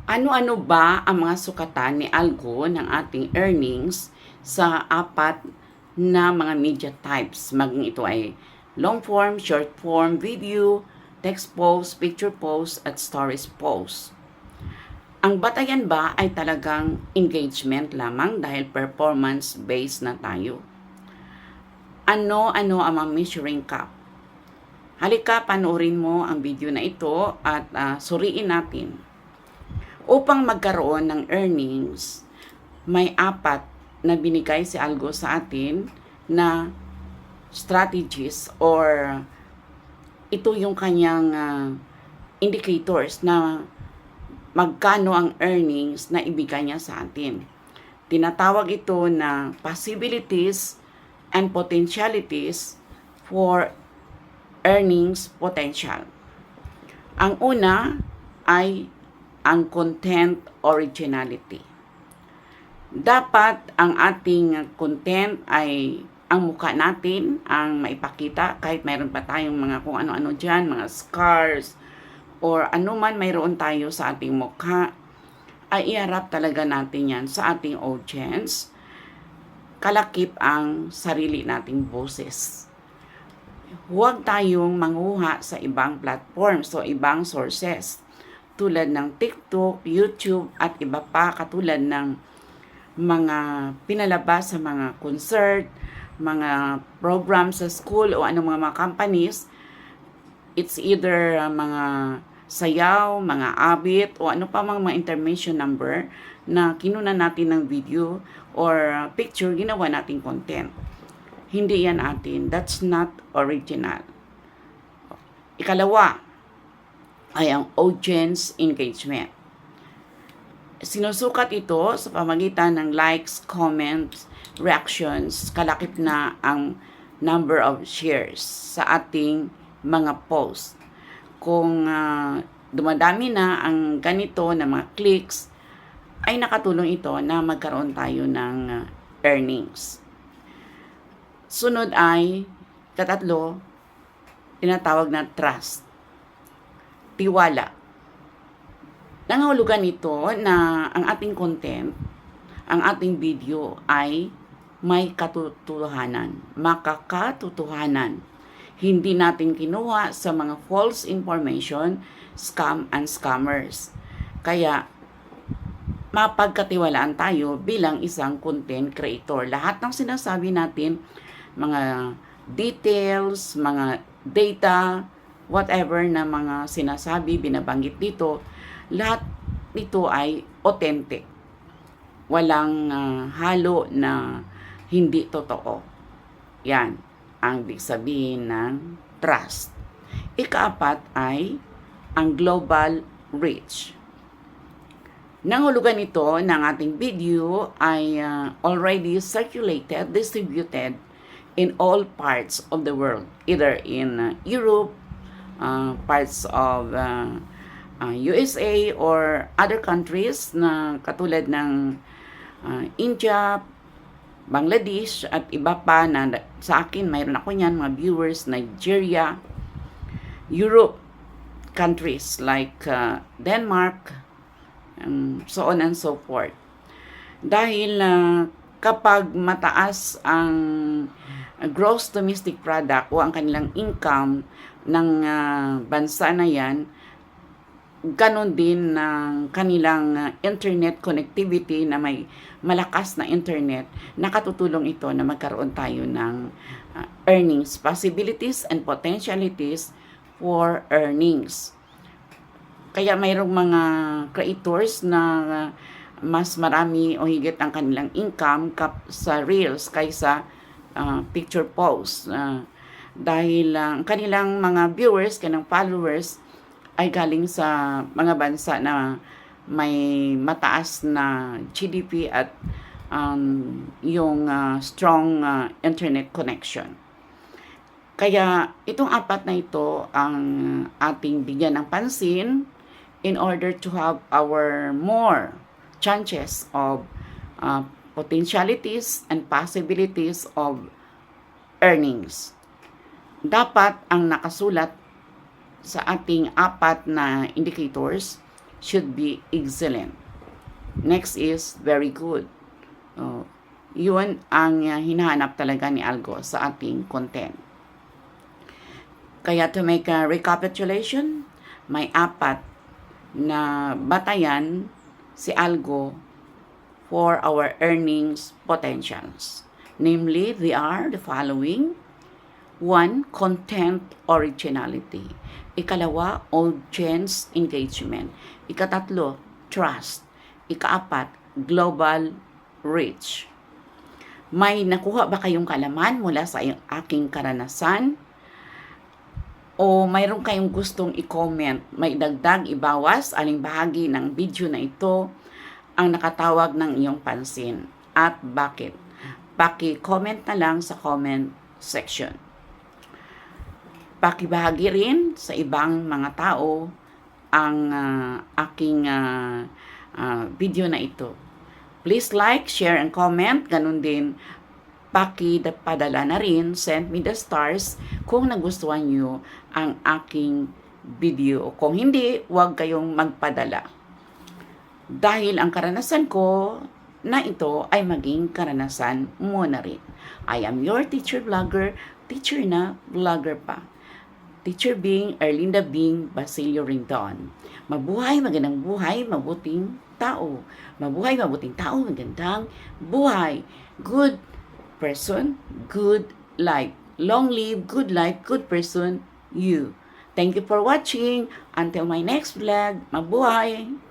Ano-ano ba ang mga sukatan ni Algo ng ating earnings sa apat na mga media types, maging ito ay long form, short form, video, text post, picture post, at stories post? Ang batayan ba ay talagang engagement lamang dahil performance-based na tayo? Ano-ano ang mga measuring cup? Halika, panoorin mo ang video na ito at suriin natin. Upang magkaroon ng earnings, may apat na binigay si Algo sa atin na strategies or ito yung kanyang indicators na magkano ang earnings na ibigay niya sa atin. Tinatawag ito na possibilities and potentialities for earnings potential. Ang una ay ang content originality. Dapat ang ating content ay ang mukha natin ang maipakita kahit mayroon pa tayong mga kung ano-ano dyan, mga scars or anuman mayroon tayo sa ating mukha, ay iharap talaga natin yan sa ating audience. Kalakip ang sarili nating boses. Huwag tayong manguha sa ibang platform, so ibang sources tulad ng TikTok, YouTube at iba pa katulad ng mga pinalabas sa mga concert, mga program sa school o anong mga companies. It's either mga sayaw, mga abit o ano pa mga intermission number na kinuna natin ng video or picture, ginawa nating content. Hindi yan atin. That's not original. Ikalawa ay ang audience engagement. Sinusukat ito sa pamagitan ng likes, comments, reactions, kalakip na ang number of shares sa ating mga posts. Kung dumadami na ang ganito na mga clicks, ay nakatulong ito na magkaroon tayo ng earnings. Sunod ay, katatlo, tinatawag na trust. Tiwala. Nangahulugan ito na ang ating content, ang ating video ay may katotohanan, makakatotohanan. Hindi natin kinuha sa mga false information, scam and scammers. Kaya, mapagkatiwalaan tayo bilang isang content creator. Lahat ng sinasabi natin, mga details, mga data, whatever na mga sinasabi, binabanggit dito, lahat nito ay authentic. Walang halo na hindi totoo. Yan ang ibig sabihin ng trust. Ikaapat ay ang global reach. Nangulugan ito ng ating video ay already circulated, distributed in all parts of the world, either in Europe, parts of USA or other countries na katulad ng India, Bangladesh at iba pa na sa akin mayroon ako niyan mga viewers, Nigeria, Europe countries like Denmark, so on and so forth. Dahil kapag mataas ang gross domestic product o ang kanilang income ng bansa na yan, ganon din ng kanilang internet connectivity na may malakas na internet, nakatutulong ito na magkaroon tayo ng earnings, possibilities and potentialities for earnings. Kaya mayroong mga creators na mas marami o higit ang kanilang income sa Reels kaysa picture posts. Dahil ang kanilang mga viewers, kanilang followers, ay galing sa mga bansa na may mataas na GDP at yung strong internet connection. Kaya itong apat na ito ang ating bigyan ng pansin in order to have our more chances of potentialities and possibilities of earnings. Dapat ang nakasulat sa ating apat na indicators should be excellent. Next is very good. Yun ang hinahanap talaga ni Algo sa ating content. Kaya to make a recapitulation, may 4 na batayan si Algo for our earnings potentials. Namely, they are the following. 1. Content originality. Ikalawa, audience engagement. Ikatatlo, trust. Ikaapat, global reach. May nakuha ba kayong kaalaman mula sa aking karanasan? O mayroon kayong gustong i-comment, may dagdag, ibawas, aling bahagi ng video na ito ang nakatawag ng iyong pansin at bakit? Paki-comment na lang sa comment section. Pakibahagi rin sa ibang mga tao ang aking video na ito. Please like, share, and comment. Ganun din, pakipadala na rin, send me the stars kung nagustuhan nyo ang aking video. Kung hindi, huwag kayong magpadala. Dahil ang karanasan ko na ito ay maging karanasan mo na rin. I am your teacher vlogger, teacher na vlogger pa. Teacher Bing, Erlinda Bing, Basilio Rindon. Mabuhay, magandang buhay, mabuting tao. Mabuhay, mabuting tao, magandang buhay. Good person, good life. Long live, good life, good person, you. Thank you for watching. Until my next vlog, mabuhay!